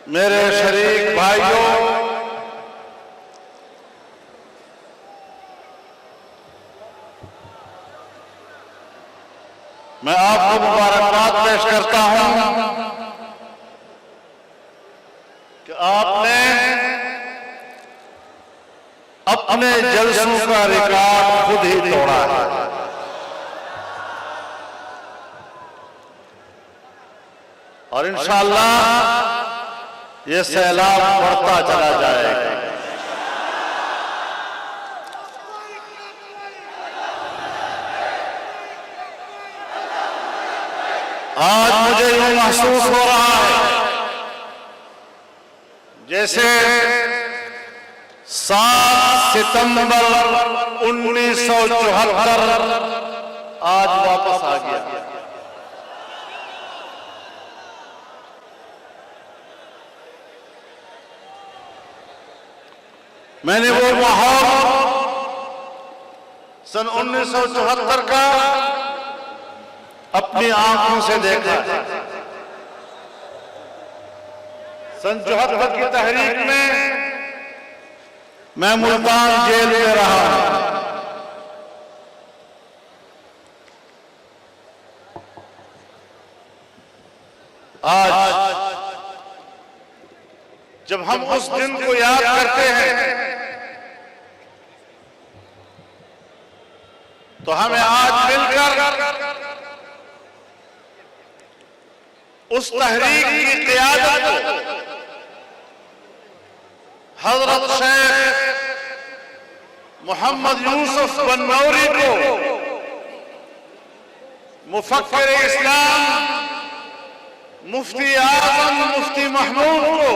मेरे शरीक भाइयों, मैं आपको मुबारकबाद पेश करता हूं कि आपने अपने जलसों का रिकॉर्ड खुद ही तोड़ा है और इंशाअल्लाह ये सैलाब बढ़ता चला जाएगा। आज मुझे यूं महसूस हो रहा है जैसे 7 सितंबर 1974 आज वापस आ गया। मैंने वो माहौल सन 1974 का अपनी आंखों से देखा। सन 74 की तहरीक में मैं मुल्तान जेल में रहा। आज जब हम उस दिन को याद करते हैं तो हमें आज मिलकर उस तहरीक की क़ियादत को हजरत शेख मोहम्मद यूसुफ बन्नौरी को, मुफक्किर इस्लाम मुफ्ती आजम मुफ्ती महमूद को,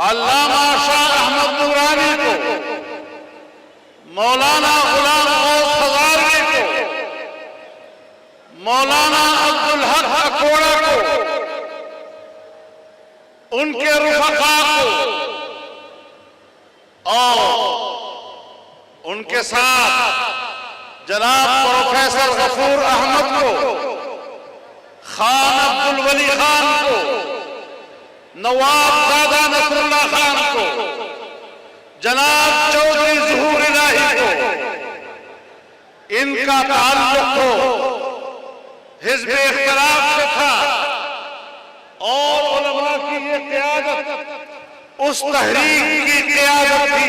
अल्लामा शाह अहमद नूरानी को, मौलाना गुलाम गौस हज़ारी को, मौलाना अब्दुल हक अकोड़ा को, उनके रुफ़क़ा को और उनके साथ जनाब प्रोफेसर गफूर अहमद को, खान अब्दुल वली खान को, नवाब दादा नसरुल्लाह खान को, जनाब चौधरी ज़हूर इलाही को, इनका ताल्लुक तो हिज़्ब इख्तिलाफ से था और उलमा की ये क़ियादत उस तहरीक की क़ियादत थी,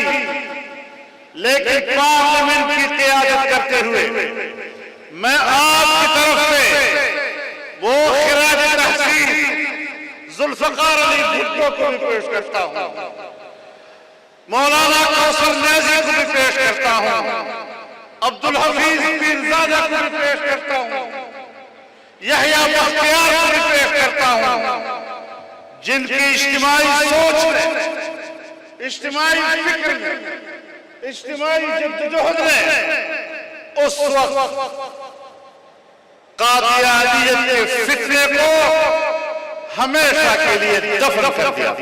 लेकिन पार्लियामेंट की क़ियादत करते हुए मैं आपकी तरफ से वो खिराज तहसीन जुल्फ़िकार अली भुट्टो को भी पेश करता हूँ, मौलाना कौसर न्याज़ी को भी पेश करता हूँ, अब्दुल हफीज पीरज़ादा को भी पेश करता हूँ, यहया बख्तियार को भी पेश करता हूँ, जिनकी इज्तिमाई सोच में, इज्तिमाई फिक्र में, इज्तिमाई जद्दोजहद ने उस वक्त कादियानियत के फितने को हमेशा के लिए दफन कर दिया।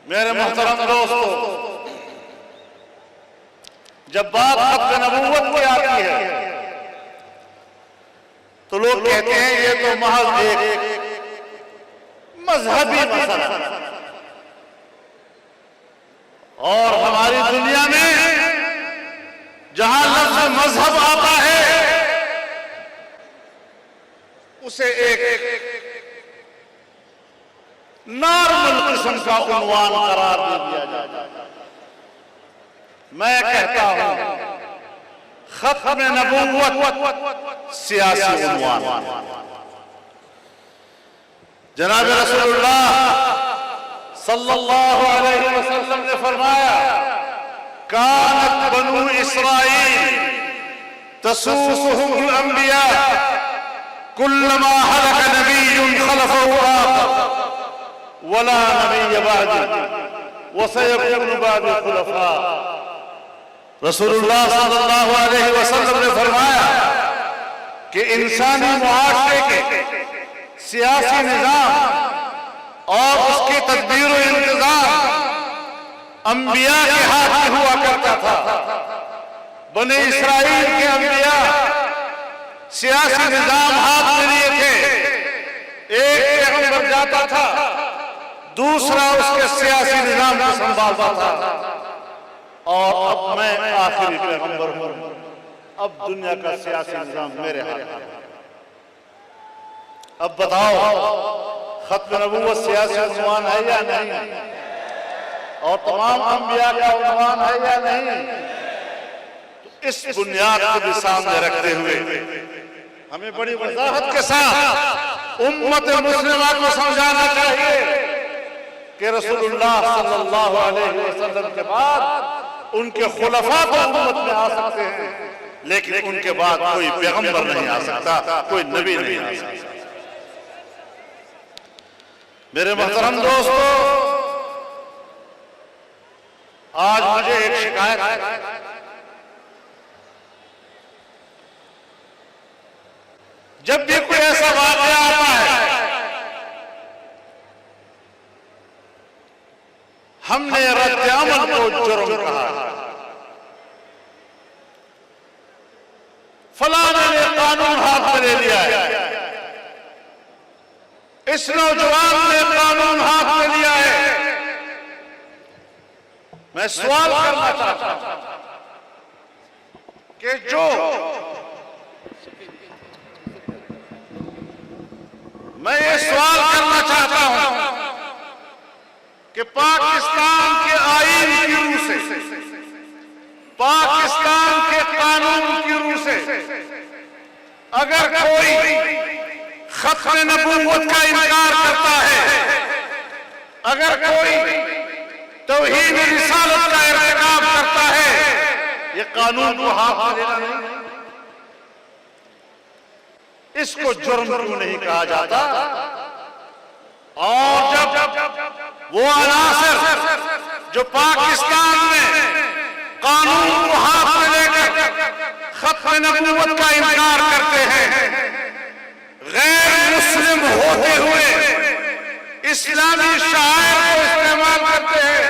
मेरे मोहतरम दोस्तों, जब बात खत्म नबूवत की आती है तो लोग कहते हैं ये तो महज एक मजहबी मसला है और हमारी दुनिया में जहां लफ्ज़ मजहब आता है उसे एक नॉर्मल किस्म का उन्वान करार दे दिया जाता है। मैं कहता हूं खत्म नबूवत सियासी उन्वान। जनाब रसूलुल्लाह सल्लल्लाहु अलैहि वसल्लम ने फरमाया, कानत बनु इस्राईल तसूसुहुमुल अंबिया कुल्लमा हलक नबियुन खलफहु आखर वला नबिय्य बअदी वसयकुनु बअदी खुलफा। रसूलुल्लाह सल्लल्लाहु अलैहि वसल्लम ने फरमाया कि इंसानी मुआशरे के सियासी निज़ाम और उसकी तदबीर और इंतज़ाम अंबिया के हाथ में हुआ करता था। बने इस्राईल के अंबिया सियासी निज़ाम हाथ में लिए थे जाता था, दूसरा उसके सियासी निजाम को संभालता था, और अब मैं आखिरी पैगंबर हूं, अब दुनिया का सियासी निजाम मेरे हाथ में है। अब बताओ, खत्म नबूवत सियासी उन्वान है या नहीं? और तमाम अंबिया का उन्वान है या नहीं? तो इस बुनियाद को भी सामने रखते हुए हमें बड़ी वजाहत के साथ उम्मत मुस्लिमा को समझाना चाहिए कि रसूलुल्लाह सल्लल्लाहु अलैहि वसल्लम के बाद उनके खुलफा तो उम्मत में आ सकते हैं, लेकिन उनके बाद कोई पैगंबर नहीं आ सकता, कोई नबी नहीं आ सकता। मेरे मोहतरम दोस्तों, आज मुझे एक शिकायत है। जब भी कोई ऐसा वाक़या आता है, हमने रद्द अमल को जुर्म कहा, फलाने ने कानून हाथ में ले लिया है, इस नौजवान ने कानून हाथ में लिया है। मैं सवाल करना चाहता हूं कि मैं ये सवाल करना चाहता हूं कि पाकिस्तान के आईन की रूह से, पाकिस्तान के कानून की रूह से अगर कोई खत्म नबूवत का इनकार करता है, अगर कोई तौहीद रिसालत का इरतिकाब करता है, ये कानून को हाथ में लेना नहीं? इसको जुर्म क्यों नहीं कहा जाता? और जब वो अनासर जो पाकिस्तान में कानून को हाथ में लेकर खत्म नबूवत का इनकार करते हैं, गैर मुस्लिम होते हुए इस्लामी शायर को इस्तेमाल करते हैं,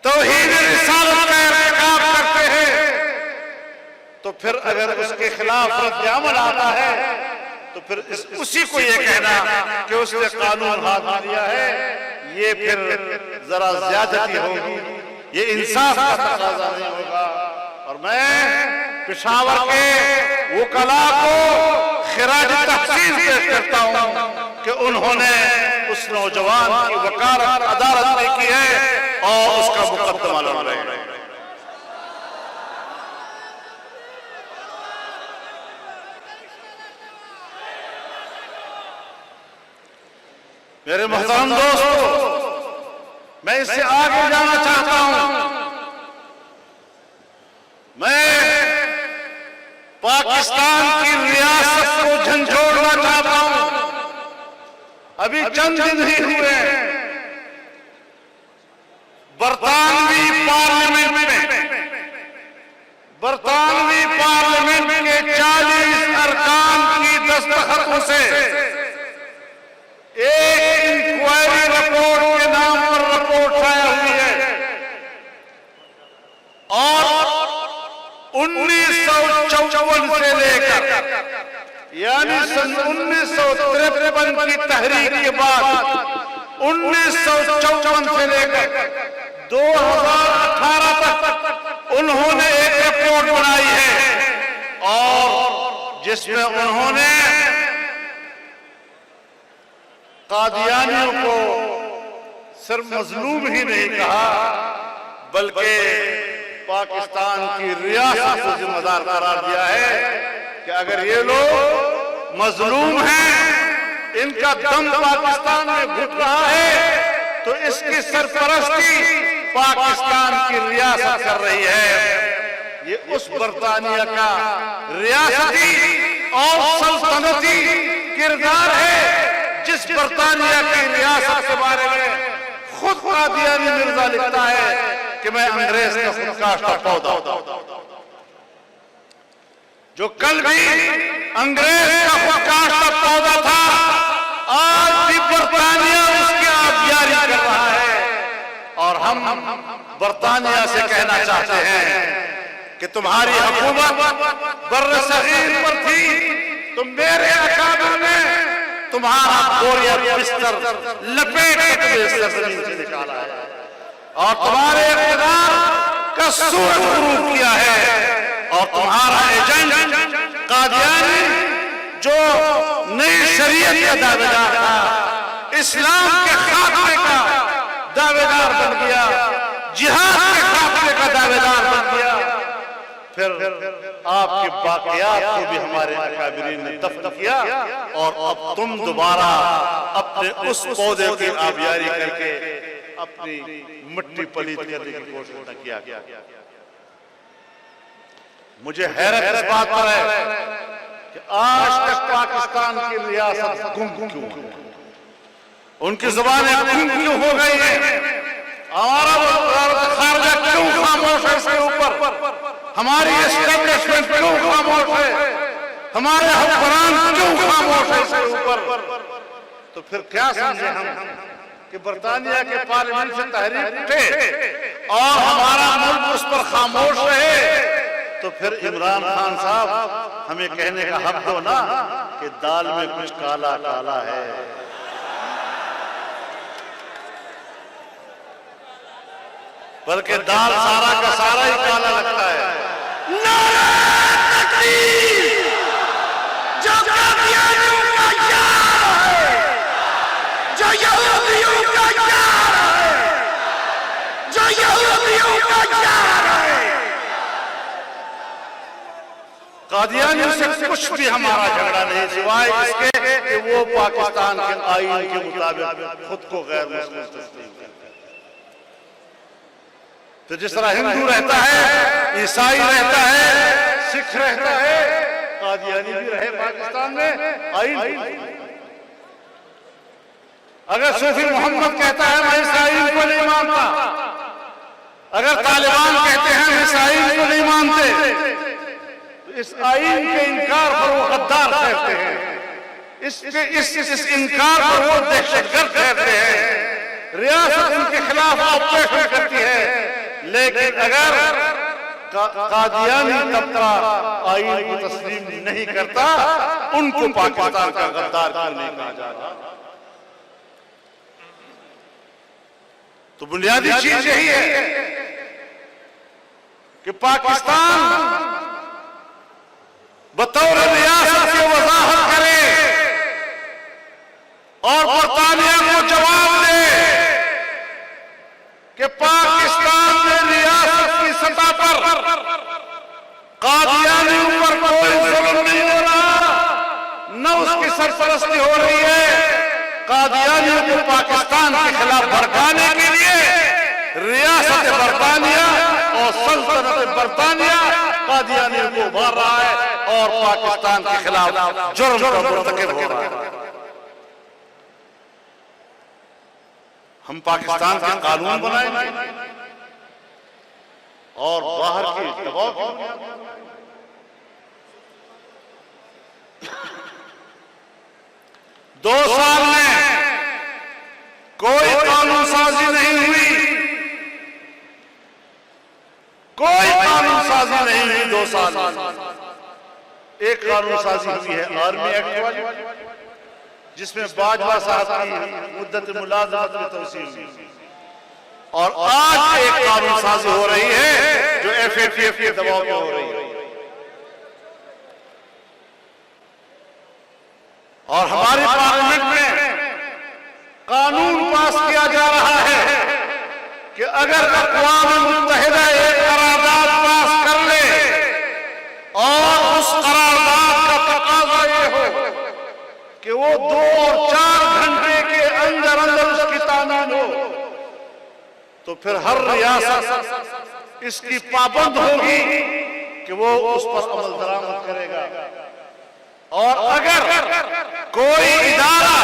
तौहीद रिसालत का इरतिकाब करते हैं, तो फिर अगर उसके खिलाफ रद्द-ए-अमल आता है तो फिर उसी को ये कहना कि उसने कानून हाथ में लिया है, ये फिर जरा ज्यादती होगी, ये इंसाफ का तकाजा नहीं होगा। और मैं पेशावर के वकला को खिराज तहसीन पेश करता हूं कि उन्होंने उस नौजवान की वकालत अदालत में की है और उसका मुकदमा लड़ रहे हैं। मेरे मोहतरम दोस्तों, मैं इससे आगे जाना चाहता हूं। मैं पाकिस्तान की रियासत को झंझोड़ना चाहता हूं। अभी चंद दिन ही हुए बरतानवी पार्लियामेंट के 40 अरकान की दस्तखतों से एक इंक्वायरी रिपोर्ट के नाम पर रिपोर्ट शाया हुई है, और 1954 से लेकर यानी सन 1953 की तहरीक के बाद 1954 से लेकर 2018 तक उन्होंने एक रिपोर्ट बनाई है, और जिसमें उन्होंने कादियानियों को सिर्फ मजलूम ही नहीं कहा, बल्कि पाकिस्तान की रियासत को जिम्मेदार करार दिया है कि अगर ये लोग मजलूम हैं, इनका दम पाकिस्तान में घुट रहा है, तो इसकी सरपरस्ती पाकिस्तान की रियासत कर रही है। ये उस बरतानिया का रियासती और सल्तनती किरदार है जिस बरतानिया की रियासत के बारे में खुद कादियानी मिर्जा लिखता है कि मैं अंग्रेज का खुदकाश्ता पौधा, जो कल भी अंग्रेज का खुदकाश्ता पौधा था, आज भी बरतानिया उसकी आबियारी कर रहा है। और हम बरतानिया से कहना चाहते हैं कि तुम्हारी हुकूमत बर्र सगीर पर थी, तो मेरे अकाबिर ने तुम्हारा बोरिया बिस्तर लपेट के सरजमीन से निकाला है और तुम्हारे इक़्तिदार का सूरज गुरूब किया है और तुम्हारा एजेंट कादियानी जो नई शरीयत का दावेदार था, इस्लाम के खात्मे का दावेदार बन गया, जिहाद के खात्मे का दावेदार बन गया। फिर आपके बाक़ियात को भी हमारे अकाबिरीन ने दफन किया और अब तुम दोबारा अपने उस पौधे की आबियारी करके अपनी मिट्टी पलीत करने की कोशिश न किया। मुझे हैरत इस बात पर है कि आज तक पाकिस्तान की रियासत गुम क्यों, उनकी जुबानें गुम क्यों हो गई है, हमारा खारजा क्यों खामोश है इसके ऊपर, हमारी एस्टेब्लिशमेंट क्यों खामोश है, हमारे हुक्मरान क्यों खामोश है इसके ऊपर। तो फिर क्या समझे हम कि बरतानिया के पार्लियामेंट से तहरीक उठे और हमारा मुल्क उस पर खामोश रहे। तो फिर इमरान खान साहब हमें कहने का हक दो ना कि दाल में कुछ काला काला है। बल्कि दाल सारा का सारा ही काला लगता है। नारे तकबीर! जो कादियानियों का यार है, जो यहूदियों का यार है, जो यहूदियों का यार है। कादियानियों से कुछ भी हमारा झगड़ा नहीं, सिवाय इसके कि वो पाकिस्तान के आईन के मुताबिक खुद को गैर मुस्लिम तस्लीम करते हैं। तो जिस तरह हिंदू रहता है, ईसाई रहता है, सिख रहता है, कादियानी भी रहे पाकिस्तान में आईन। अगर सूफी मोहम्मद कहता है मैं इस आईन को नहीं मानता, अगर तालिबान कहते हैं मैं इस आईन को नहीं मानते, इस आईन के इनकार पर वो गद्दार कहते हैं, इस इनकार पर वो दहशतगर्द कहते हैं, रियासत इनके खिलाफ ऑपरेशन करती है। लेकिन अगर कादियानी तबका आईन को तस्लीम नहीं करता, उनको पाकिस्तान का गद्दार क्यों नहीं कहा जाता? तो बुनियादी चीज यही है कि पाकिस्तान बतौर रियासत से वजाहत करे और बरतानिया को जवाब दे कि पाकिस्तान में रियासत की सतह पर कादियानियों पर कोई जुल्म नहीं हो रहा, न उसकी सरपरस्ती हो रही है। कादियानियों को पाकिस्तान के खिलाफ भड़काने के लिए रियासत बरतानिया और सल्तनत बरतानिया कादियानियों को उभार रहा है और पाकिस्तान के खिलाफ जुर्म का मुर्तकिब हो रहा है। हम पाकिस्तान के कानून बनाएंगे और बाहर के दबाव। 2 साल में कोई कानून साजी नहीं हुई, कोई कानून साजी नहीं हुई 2 साल में। एक कानून साजी हुई है आर्मी एक्ट वाली, जिसमें बाजवा साहब की मुद्दत मुलाजमत में तवसील हुई, और आज एक कानून साजी हो रही है जो FATF के दबाव में हो रही है। और हमारे पार्लियामेंट में कानून पास किया जा रहा है कि अगर अक़वाम मुत्तहिदा एक करारदाद पास कर ले और उस करारदाद का तकाज़ा ये हो कि वो 2 और 4 घंटे के अंदर अंदर उसकी तामील हो, तो फिर हर रियासत इसकी पाबंद होगी कि वो उस पर अमल दरामद करेगा। और अगर कोई इदारा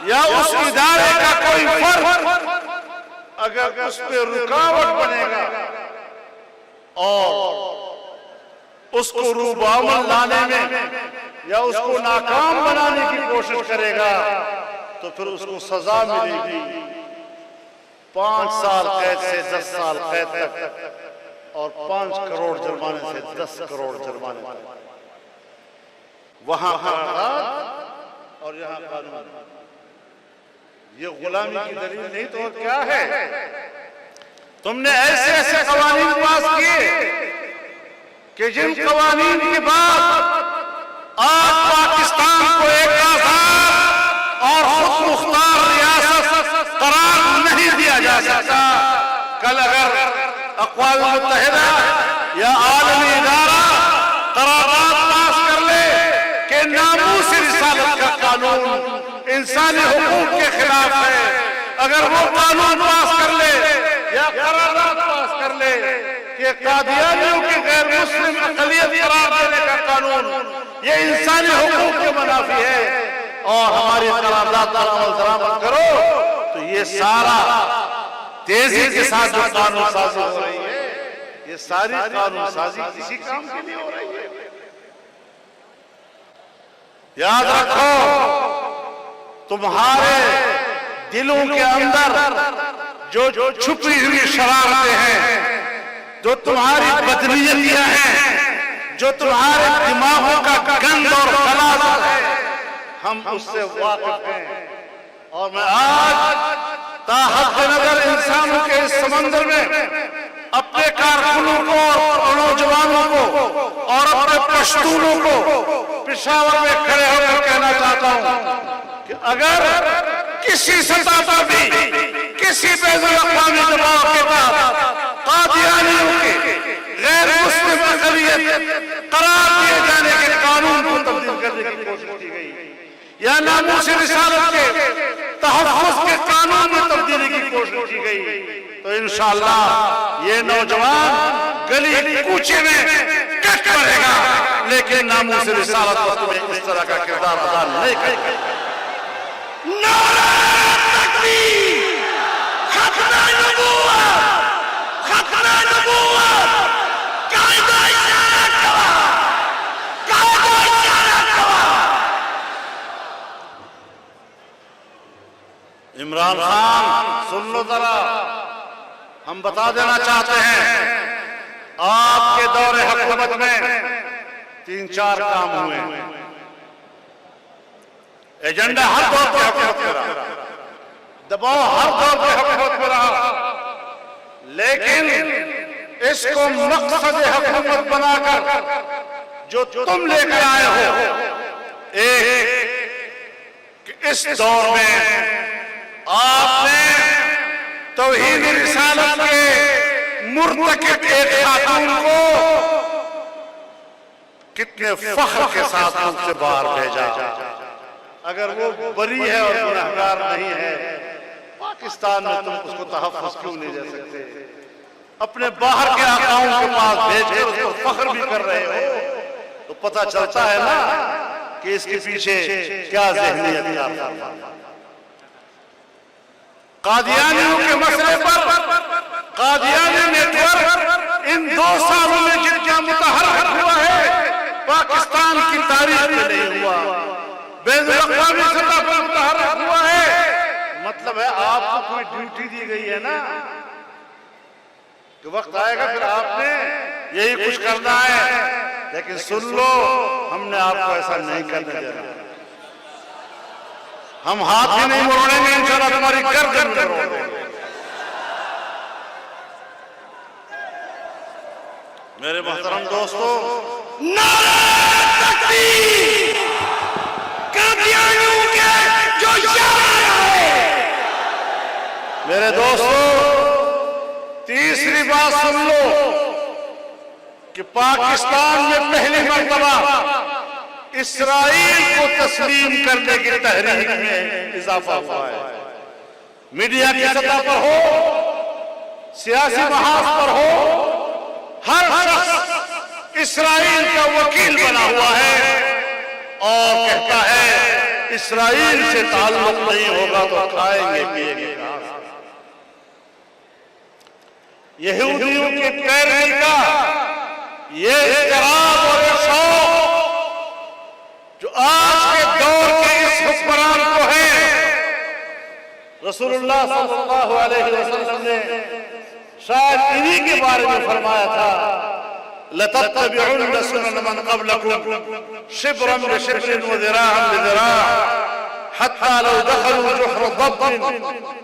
या उस इदारे का कोई फर्द अगर उस पर रुकावट बनेगा और उसको रूबामल लाने में या उसको नाकाम बनाने की कोशिश करेगा, तो फिर उसको सजा मिलेगी 5 साल कैद से 10 साल कैद तक और 5 करोड़ जुर्माने से 10 करोड़ जुर्माने तक। वहां और यहाँ कानून। ये गुलामी की दलील नहीं तो और क्या है? तुमने ऐसे ऐसे कवानीन पास किए कि जिन कवानीन के बाद आज पाकिस्तान को एक आजाद और खुद मुख्तार रियासत करार नहीं दिया जा सकता। कल अगर अक़वाम मुत्तहिदा या आलमी इदारा करारात पास कर ले कि नामूस रिसालत का कानून इंसानी हुकूक के खिलाफ है, अगर वो कानून पास कर ले या करारात पास कर ले कि कादियानियों की गैर मुस्लिम अक़लियत करार देने का कानून ये इंसानी हुकूक के मुनाफी है और हमारी करारदाद पर अमल दरामद करो, तो ये सारा तेजी के साथ जो कानून साजी हो रही है, ये सारी कानून साजी किसी काम के लिए हो रही है। याद रखो, तुम्हारे दिलों के अंदर जो छुपी हुई शरारतें हैं, जो तुम्हारी बदनीयतियां हैं, जो तुम्हारे दिमागों का गंद और खलासा है, हम उससे वाकिफ हैं। और मैं आज ताहत नगर इंसानों के इस समंदर में अपने कारकुनों को और नौजवानों को और अपने पश्तूनों को पेशावर में खड़े होकर कहना चाहता हूं कि अगर किसी सतह पर भी किसी बैनुल-अक़वामी दबाव के तहत कादियानियों के गैर मुस्लिम अक़लियत करार दिए जाने के कानून को तब्दील करने की कोशिश की गई या नामूस रिसालत के तहफ़्फ़ुज़ के कानून में तब्दीली की कोशिश की गई, तो इंशाअल्लाह ये नौजवान गली कूचे में कट पड़ेगा, लेकिन नामूस रिसालत को तुम्हें इस तरह का किरदार अदा नहीं करेगा। नारे तकबीर, खत्मे नबूवत, खत्मे नबूवत, कायदा इजाज़त गवाह, कायदा इजाज़त गवाह। इमरान खान सुन लो जरा, हम बता देना चाहते हैं आपके दौरे हुकूमत में 3-4 काम हुए हैं। एजेंडा हर दौर पे हुकूमत में रहा, दबाव हर दौर पे हुकूमत में रहा, लेकिन इसको मकसद हुकूमत बनाकर जो तुम लेकर आए हो, एक इस दौर में आपने तौहीद रिसालत के मुर्तकिब एक खातून को कितने फख्र के साथ मुल्क से बाहर भेजा। अगर वो बरी है और गुनहगार नहीं है, पाकिस्तान में तुम उसको तहफ़्फ़ुज़ क्यों नहीं दे सकते? अपने बाहर के आकाओं के पास भेजकर उसको फख्र भी कर रहे हो, तो पता चलता है ना कि इसके पीछे क्या ज़हनियत है। कादियानियों के मसले पर कादियानी नेटवर्क इन 2 सालों में जितना मुतहर्रिक हुआ है, पाकिस्तान की तारीख में नहीं हुआ, बैनुल-अक़वामी सतह पर मुतहर्रिक हुआ है। मतलब है आपको कोई ड्यूटी दी गई है ना, कि वक्त आएगा फिर आपने यही कुछ करना है, लेकिन सुन लो, हमने आपको ऐसा नहीं करने देना। हम हाथ भी नहीं मोड़ेंगे, इंशाअल्लाह तुम्हारी गर्दन मोड़ेंगे। मेरे मोहतरम दोस्तों, नारे तकबीर, कादियानियों के जो शायर है। मेरे दोस्तों, तीसरी बात सुन लो कि पाकिस्तान में पहली मर्तबा इस्राईल को तस्लीम करने की तहरीक में इजाफा हुआ है। मीडिया की सतह पर हो, सियासी महाज पर हो, हर शख्स इस्राईल का वकील बना हुआ है और कहता है इस्राईल से ताल्लुक नहीं होगा तो खाएंगे पिएंगे कहां से। यहूदियों के पैरवी का ये इक़रार और ये शौक जो आज के दौर के इस हुक्मरान को है, रसूलुल्लाह सल्लल्लाहु अलैहि वसल्लम ने शायद इन्हीं के बारे में फरमाया था, लतत्तबिउन्न सुनन मन क़ब्लकुम शिब्रन बिशिब्रिन व ज़िराअन बिज़िराअ। हत्ता लौ दखलू जुहर दब्बिन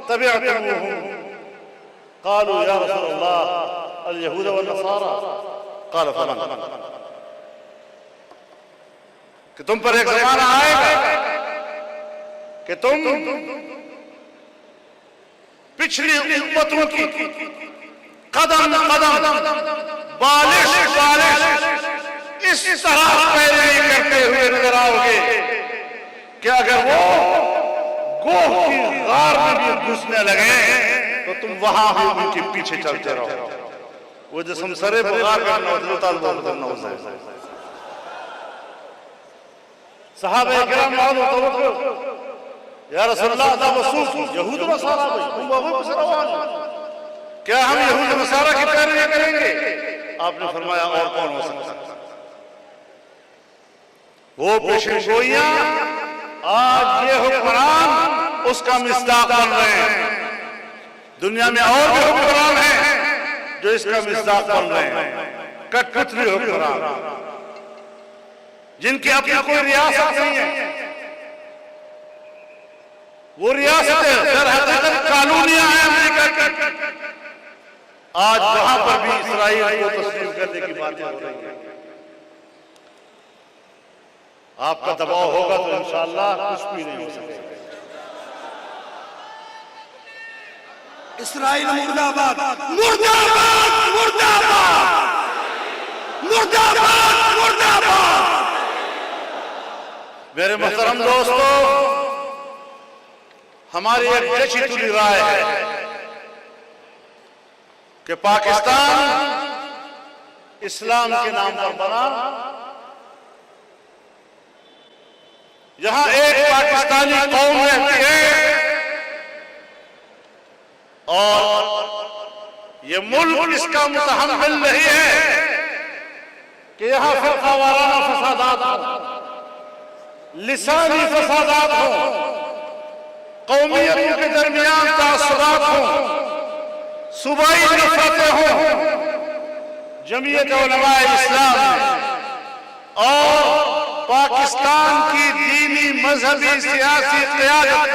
तबिअतहूम क़ालू या रसूलल्लाह अल यहूद व नसारा क़ाल फमन, कि तुम पर एक ज़माना आएगा कि तुम पिछली उम्मतों की कदम कदम बालिश बालिश इस तरह पैरवी करते हुए नजर आओगे कि अगर वो गोह की गार में भी घुसने लगे तो तुम वहां भी उनके पीछे चलते रहो। वो जिसम सरे बुगार करना सहाबा किराम या रसूलल्लाह यहूद नसारा, क्या हम यहूद नसारा की पैरवी करेंगे? आपने फरमाया और कौन हो सकता है? वो पेशगोइयां आज ये हुक्मरान उसका मिस्दाक बन रहे हैं। दुनिया में और भी हुक्मरान हैं जो इसका मिस्दाक बन रहे हैं, कठपुतली हुक्मरान जिनकी अपनी कोई रियासत नहीं है। वो रियासतें दर हकीकत कानूनियां हैं अमेरिका की। आज वहां पर भी इसराइल को तस्लीम करने की बातें हो रही हैं। आपका दबाव होगा तो इंशाअल्लाह कुछ भी नहीं हो सकेगा। इसराइल मुर्दाबाद, मुर्दाबाद, मुर्दाबाद, मुर्दाबाद, मुर्दाबाद। मेरे मोहतरम दोस्तों, हमारी एक जची तुली राय है कि पाकिस्तान इस्लाम के नाम पर बना। यहां एक पाकिस्तानी कौम रहती है और ये मुल्क इसका मुतहम्मिल नहीं है कि यहां फिरका वाराना फसादात हो, लिसानी फसादात हो, कौमियतों के दरमियान तासुरात हो, सूबाई नफरतें हो। जमीयत उलमाए इस्लाम और पाकिस्तान की दीनी मजहबी सियासी क़यादत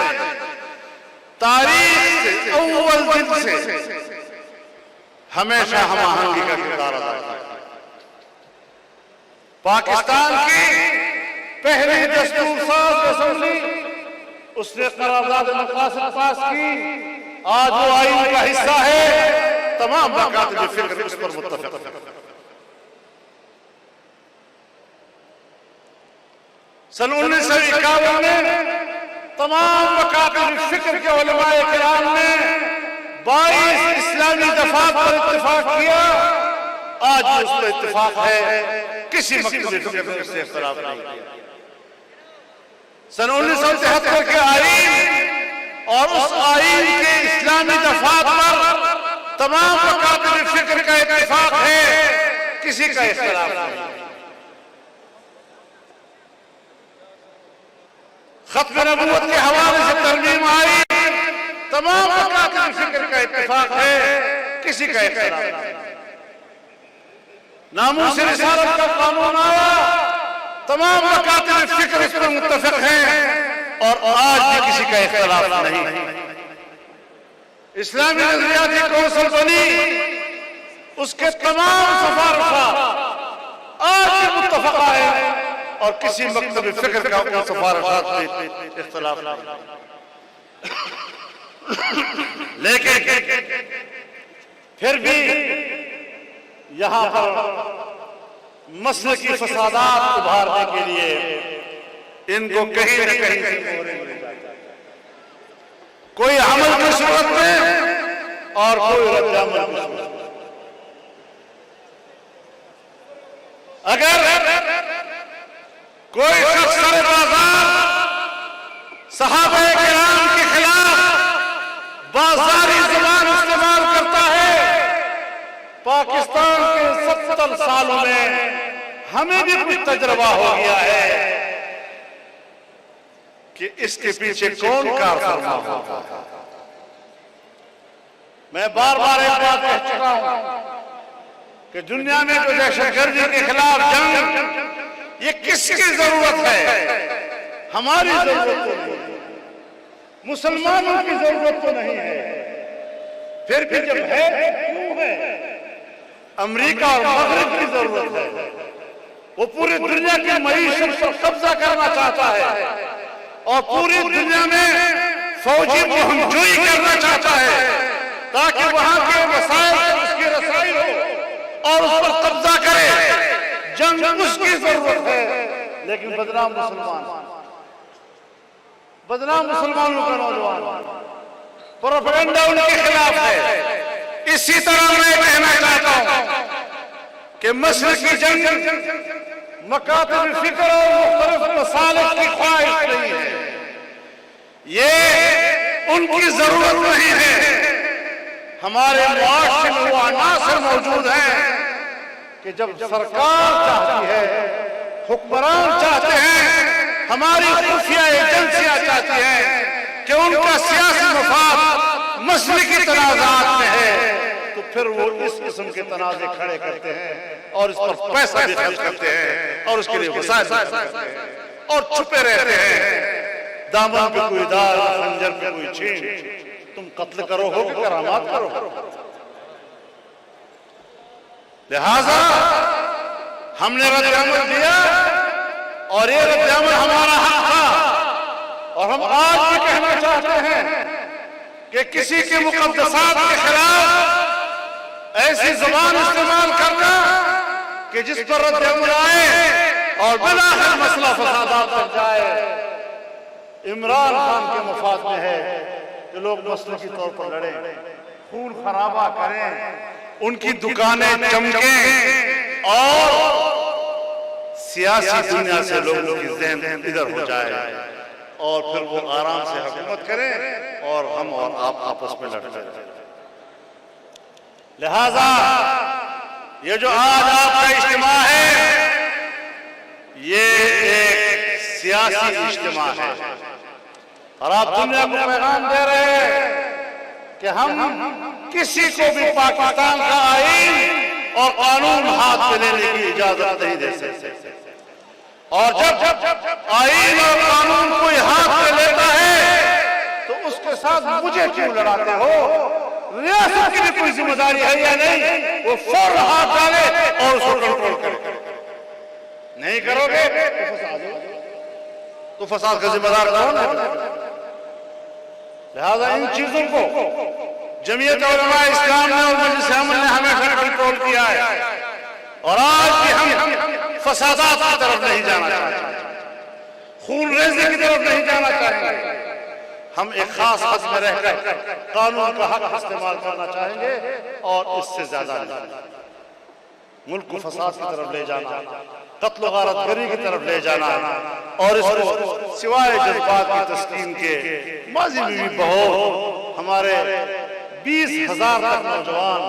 तारीख से अव्वल दिन से हमेशा हम आहंगी का किरदार अदा किया। पाकिस्तान की पहली दस्तूरसाज असेंबली उसने करारदाद मकासद पास की। आज वो आईन का हिस्सा है। तमाम मकातब फिक्र उस पर मुत्तफिक हैं। सन 1951 में तमाम मकातब फिक्र के उलमाए किराम ने 22 इस्लामी दफात पर इत्तिफाक किया। आज उस पर इत्तिफाक है, किसी मकतब फिक्र में इससे इख्तिलाफ नहीं। सन 1973 के आईन और उस आईन के इस्लामी दफात पर तमाम मकातब फिक्र का इत्तिफाक है, किसी का इख्तिलाफ नहीं। खत्म नबूवत के हवाले से तरमीम आई, तमाम मकातब फिक्र का इत्तिफाक है, किसी का इख्तिलाफ नहीं। नामूस रिसालत का कानून आया, तमाम मकातब फिक्र इस पर मुत्तफिक हैं और आज भी किसी का इख्तिलाफ नहीं। इस्लामी नजरियाती कौंसिल बनी, उसके तमाम सिफारिशा आज भी मुत्तफक है और किसी मकतब फिक्र का उन सिफारिशात में इख्तिलाफ नहीं। लेकिन फिर भी यहां पर मसले की फसादात उभारने के लिए इनको कहीं न कहीं से कोई अमल की सूरत में और कोई रद्द अमल की सूरत में। अगर कोई शख्स बाजार सहाबा किराम के खिलाफ बाजारी जुबान इस्तेमाल करता है, पाकिस्तान के 70 सालों में हमें भी कुछ तजुर्बा हो गया है कि इसके पीछे कौन कारफरमा होता है। मैं बार बार एक बात कह चुका हूं कि दुनिया में तो दहशतगर्दी के खिलाफ जंग ये किसकी जरूरत है? हमारी जरूरत है। मुसलमानों की जरूरत तो नहीं है, फिर भी जब है क्यों है? अमेरिका और मगरिब की जरूरत है। वो पूरी दुनिया की मईशत पर कब्जा करना चाहता है और पूरी दुनिया में फौजी मुहिमजोई करना चाहता है ताकि वहां के वसाइल से उसकी रसाई हो और उस पर कब्जा करे। जंग उसकी जरूरत है, लेकिन बदनाम मुसलमानों का नौजवान प्रोपेगेंडा उनके खिलाफ है। इसी तरह मैं कहना चाहता हूं कि मशरिकी जंग मकातब फिक्र और मुख्तलिफ मसालिक की ख्वाहिश नहीं है, ये उनकी जरूरत नहीं है। हमारे मुआशरे में वो अनासर मौजूद हैं कि जब सरकार चाहती है, हुक्मरान चाहते हैं, हमारी खुफिया एजेंसियां चाहती हैं कि उनका सियासी मफाद मसलिकी तनाज़ात में है, तो फिर वो इस किस्म के तनाज़े खड़े करते हैं और इस पर पैसा भी खर्च करते हैं और उसके लिए वसाइल करते हैं और छुपे रहते हैं। दामन पे कोई दाल, खंजर पे कोई छीन, तुम कत्ल करो हो कि करामात करो। लिहाजा हमने रद्द-ए-अमल दिया और ये रद्द-ए-अमल हमारा हक था और हम आज भी कहना चाहते हैं कि किसी के मुक़द्दसात के खिलाफ ऐसी जुबान इस्तेमाल करना कि जिस पर रद्द-ए-अमल आए और बिलाखिर मसला फसादात बन जाए। इमरान खान के मफाद में है कि लोग मसलकी तौर पर लड़ें, खून खराबा करें, उनकी दुकानें चमकें और सियासी दुनिया से लोगों की ज़हन इधर हो जाए और फिर वो आराम से हुकूमत करें और हम और आप आपस में लड़ते रहें। लिहाजा ये जो आज आपका इज्तिमा है, ये एक सियासी इज्तिमा है और आप दुनिया को पैगाम दे रहे हैं कि हम किसी को भी पाकिस्तान का आईन और कानून हाथ में लेने की इजाजत नहीं दे सकते। और जब आईन और कानून कोई हाथ में लेता है तो उसके साथ मुझे क्यों लड़ाते हो? रियासत की भी कोई जिम्मेदारी है या नहीं? वो फौरन हाथ डाले और उसको कंट्रोल करे। नहीं करोगे तो फसाद का जिम्मेदार कौन है? लिहाजा इन चीजों को जमीयत उलमा इस्लाम ने और मजलिस अमल ने हमेशा कंट्रोल किया है और आज भी हम फसादात की तरफ नहीं जाना चाहते, खून रेज़ी की तरफ नहीं जाना चाहेंगे। हम एक खास हद में रहकर कानून का हक इस्तेमाल करना चाहेंगे और इससे ज्यादा नहीं। मुल्क को फसाद की तरफ ले जाना, कत्ल गारतगरी की तरफ ले जाना और इसको सिवाय जज्बात की तस्कीन के माजी में भी बहुत हमारे 20,000 तक नौजवान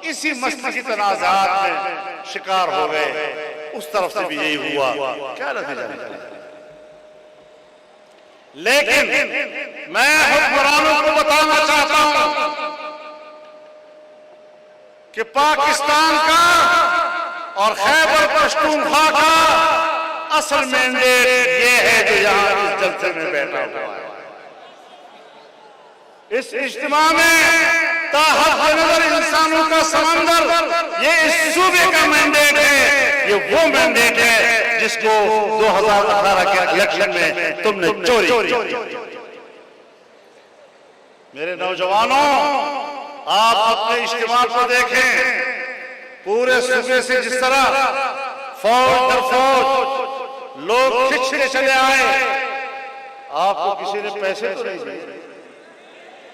इसी मसलकी तनाज़ात में शिकार हो गए। उस तरफ से भी यही हुआ, क्या नतीजा निकला? लेकिन मैं हुक्मरानों को बताना चाहता हूं कि पाकिस्तान का और खैबर पख्तूनख्वा का असल मैंडेट ये है जो यहां इस जलसे में बैठा हुआ है। इस इज्तिमा में ताहत नजर इंसानों का समंदर ये इस सूबे का मैंडेट है। ये वो मैंडेट है जिसको 2018 के इलेक्शन में तुमने चोरी किया। मेरे नौजवानों, आप अपने इज्तिमा को देखें, पूरे सूबे से जिस तरह फौज दर फौज लोग खिंचते चले आए। आपको किसी ने पैसे तो नहीं दिए,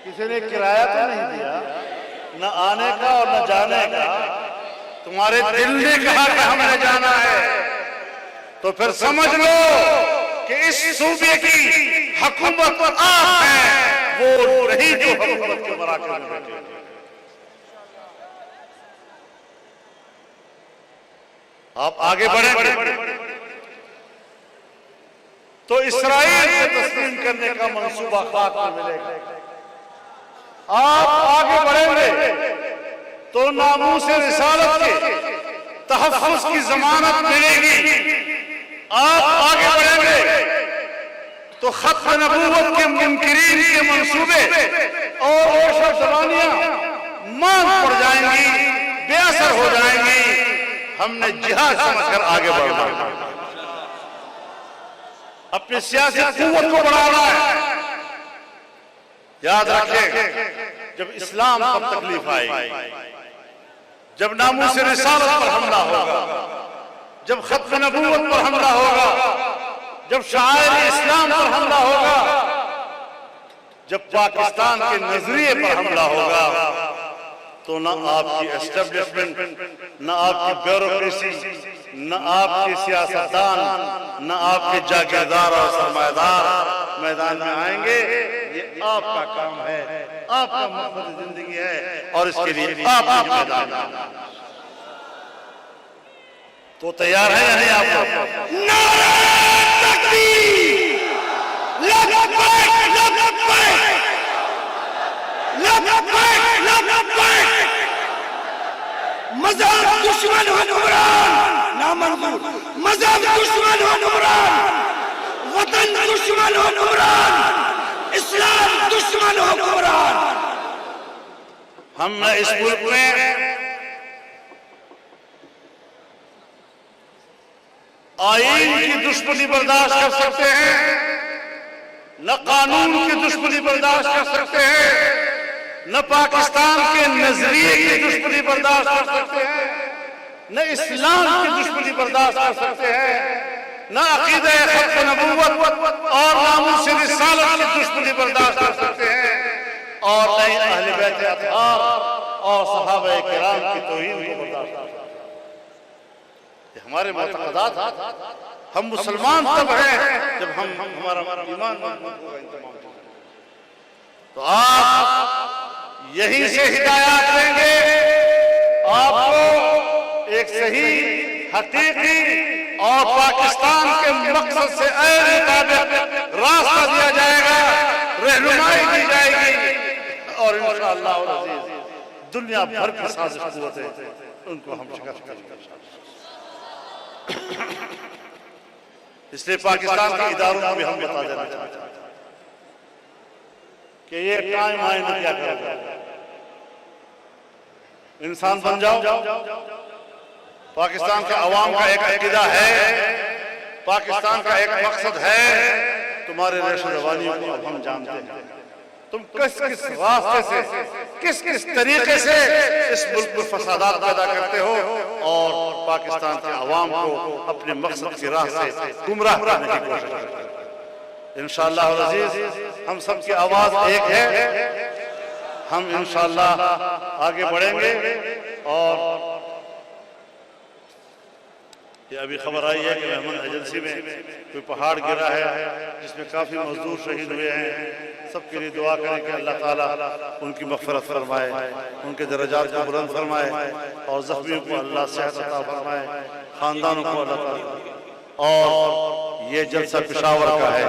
किसी ने किराया तो नहीं दिया, न आने का और न जाने का। तुम्हारे दिल ने कहा कि हमें जाना है, तो फिर समझ लो कि इस सूबे की हुकूमत पर आप हैं, वो नहीं जो हुकूमत के मराकज़ में बैठे। आप आगे बढ़ेंगे तो इसराइल को तस्लीम करने का मंसूबा खाक में मिलेगा। आप आगे बढ़ेंगे तो नामूस रिसालत के तहफ़्फ़ुज़ की ज़मानत मिलेगी। आप आगे बढ़ेंगे तो खत्म नबूवत के मुनकिरीन के मंसूबे और जबानियां मांग पड़ जाएंगी, बेअसर हो जाएंगी। हमने जिहाद समझकर आगे बढ़ना, अपनी सियासी कुव्वत को बढ़ाना है। याद रखें, जब इस्लाम पर तकलीफ आएगी, जब नामूस रिसालत पर हमला होगा, जब खत्म नबूवत पर हमला होगा, जब शायर इस्लाम पर हमला होगा, जब पाकिस्तान के नजरिए पर हमला होगा, तो न आपकी एस्टेब्लिशमेंट, न आपकी ब्यूरोक्रेसी, न आपके सियासतदान, न आपके जागीरदार और सरमायादार मैदान में आएंगे। ये आपका काम है, आपका मकसद जिंदगी है और इसके लिए आप जिम्मेदार हैं। तो तैयार है या नहीं आप? नारे तकबीर, लब्बैक लब्बैक लब्बैक लब्बैक। मज़हब दुश्मन हुक्मरान नामंजूर, मज़हब दुश्मन हुक्मरान, वतन दुश्मन हुक्मरान, इस्लाम दुश्मन हुक्मरान। हम न इस मुल्क में आईन की दुश्मनी बर्दाश्त कर सकते हैं, न कानून की दुश्मनी बर्दाश्त कर सकते हैं, न पाकिस्तान के नजरिए की दुश्मनी बर्दाश्त कर सकते हैं, न इस्लाम की दुश्मनी बर्दाश्त कर सकते हैं, न अकीदे खत्म नबूवत और नामूस रिसालत की दुश्मनी बर्दाश्त कर सकते हैं, और न ही अहले बैत अतहार और सहाबा किराम की तौहीन को बर्दाश्त कर सकते हैं। हमारे मुतक़दात, हम मुसलमान तब हैं जब हमारा ईमान मजबूत होगा। तो आप यहीं से हिदायत लेंगे, आपको एक सही, हकीकी और पाकिस्तान के मकसद से ऐन मुताबिक रास्ता दिया जाएगा, रहनुमाई दी जाएगी, और इंशाअल्लाह दुनिया भर की साजिश कुव्वतें उनको हम शिकस्त करेंगे। इसलिए पाकिस्तान के इदारों को भी हम बता देना चाहते हैं कि ये कायम आईना क्या करेगा। इंसान बन जाओ। पाकिस्तान के अवाम का एक अकीदा है, पाकिस्तान का एक मकसद है। तुम्हारे रेशो रवानियों को अब हम जानते हैं, तुम किस किस रास्ते से, किस किस तरीके से इस मुल्क में फसादात पैदा करते हो और पाकिस्तान के अवाम को अपने मकसद की राह से गुमराह करने की कोशिश करते हो। इंशाअल्लाह अज़ीज़, हम सबकी आवाज एक है, हम इंशाअल्लाह आगे बढ़ेंगे। और ये अभी खबर आई है कि मेहमान एजेंसी में कोई पहाड़ गिरा है जिसमें काफी मजदूर शहीद हुए हैं। सबके लिए दुआ करें कि अल्लाह ताला उनकी मग़फ़िरत फरमाए, उनके दर्जात को बुलंद फरमाए और ज़ख्मियों को अल्लाह सेहत अता फरमाए, खानदानों को अल्लाह ताला। और ये जलसा पेशावर का है,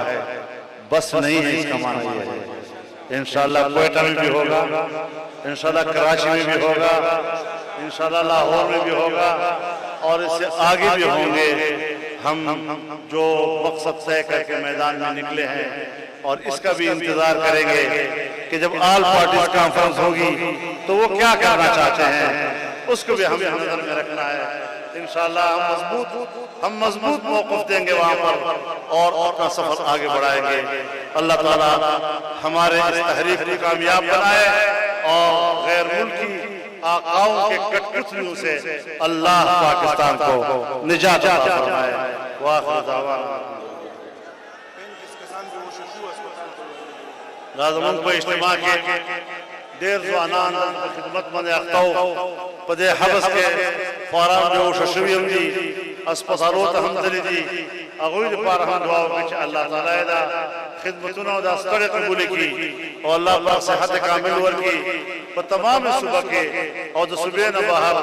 बस नहीं है, इसका माना ये है। इंशाअल्लाह क्वेटा में भी होगा, इंशाअल्लाह कराची में भी होगा, इंशाअल्लाह लाहौर में भी होगा और इससे आगे भी होंगे। हम जो मकसद तय करके मैदान में निकले हैं और इसका भी इंतजार करेंगे कि जब ऑल पार्टीज कॉन्फ्रेंस होगी तो वो क्या करना चाहते हैं, उसको भी हमें नजर में रखना है। इंशाअल्लाह हम मजबूत मौक़िफ़ देंगे वहाँ पर और अपना सफर आगे बढ़ाएंगे। अल्लाह ताला हमारे इस तहरीक को कामयाब बनाए और गैर मुल्की आकाओं के कठपुतलियों से अल्लाह पाकिस्तान को निजात अता फरमाए। वाखिर दावाना लाज़िमन को इज्तिमा के देर ज़वानान खिदमत मंद अख्ताओ पदे हबस के फौरान जो शशवियम दी अस्पतालों तहम दली दी अगुल पार हम दुआओं बिच अल्लाह ताला दा खिदमतुना दा स्तर कबूल की और अल्लाह पाक सेहत कामिल वर की पर तमाम सुबह के और सुबह न बाहर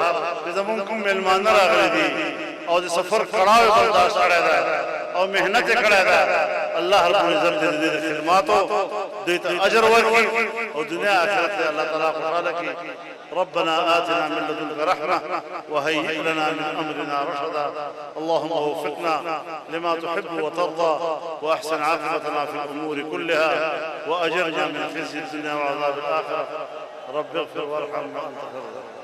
जमन को मेहमान रागली दी और सफर खड़ा बर्दाश्त करे और मेहनत करे अल्लाह रब्बुल इज्जत दे खिदमतों देता अजर वर्की और दुनिया आखिरत से अल्लाह ताला खुशाल की रब्बना आतिना मिन लदुनका रहमा व हय्यि लना मिन अमरिना रशदा अल्लाहुम्मा वफ़िक़ना लिमा तुहिब्बु व तर्दा व अहसिन आक़िबतना फ़िल उमूरि कुल्लिहा व अजिरना मिन ख़िज़्यि दुनिया व अज़ाबिल आखिरह रब्बि इग़फिर वरहम व अंत खैरुर राहिमीन।